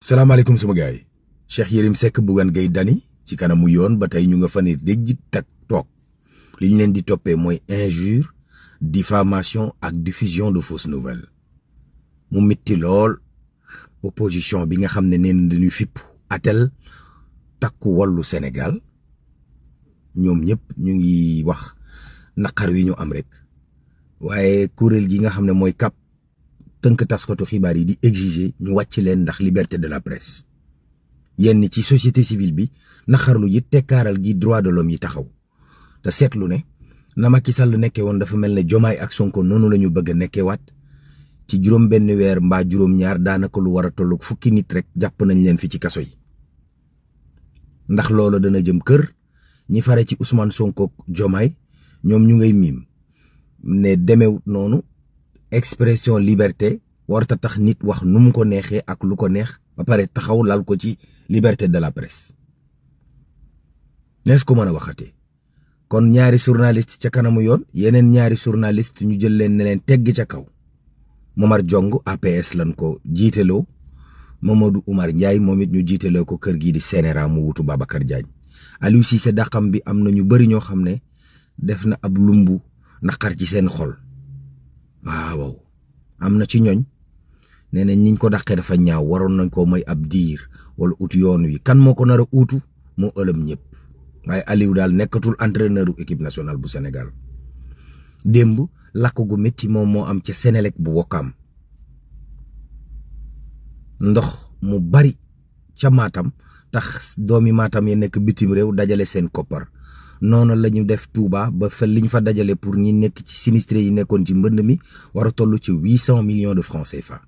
salaamaaleykum suma gars yi Cheikh Yérim Seck Bougane Gueye Dany ci kanamu yoon ba tey ñu nga fa ne dégg tak toog li ñu leen di toppee mooy injure diffamation ak diffusion de fausses nouvelles mu mitti lool opposition bi nga xam ne neen dañuy fipp atel takku wallu Sénégal ñoom ñëpp ñu ngi wax naqar wi ñu am rek waaye kuréel gi nga xam ne mooy CAP tënk taskatu xibaar yi di exiger ñu wàcc leen ndax liberté de la presse yenn ci société civile bi naqarlu it tekkaaral gi droit de l'homme yi taxaw te seetlu ne na Macky Sall nekkee woon dafa mel ne Diomaye ak Sonko noonu la ñu bëgg a nekkeewaat ci juróom benn weer mbaa juróom-ñaar daanaka lu war a tollu fukki nit rek jàpp nañ leen fi ci kaso yi ndax loolu dana jëm kër ñi fare ci Ousmane Sonko Diomaye ñoom ñu ngay miim ne demewut noonu expression liberté warta tax nit wax nu mu ko neexee ak lu ko neex ba pare taxaw lal ko ci liberté de la presse nees ko mën a waxatee kon ñaari journaliste ca kanamu yoon yeneen ñaari journaliste ñu jël leen ne leen tegg ca kaw Momar Jong APS lan ko jiiteloo Mamadou Oumar Ndiaye moom it ñu jiiteloo ko kër gii di CNRA mu wutu Babacar Diagne Aliou Cissé dàqam bi am na ñu bari ñoo xam ne def na ab lumbu naqar ci seen xol waaw am na ci ñooñ nee nañ niñ ko dàqee dafa ñaaw waroon nañ ko may ab diir wala ut yoon wi kan moo ko nar a uutu moo ëlëm ñëpp waaye Aliou daal nekkatul entraîneur u équipe nationale bu Sénégal démb lakk gu métti moom moo am ca Sénélec bu Wokam ndox mu bari ca Matam tax doomi Matam yi nekk bitim réew dajale seen koppar noonu la ñu def Touba ba fa liñ fa dajale pour ñi nekk ci sinistré yi nekkoon ci mbënd mi war a toll ci 800 millions de francs CFA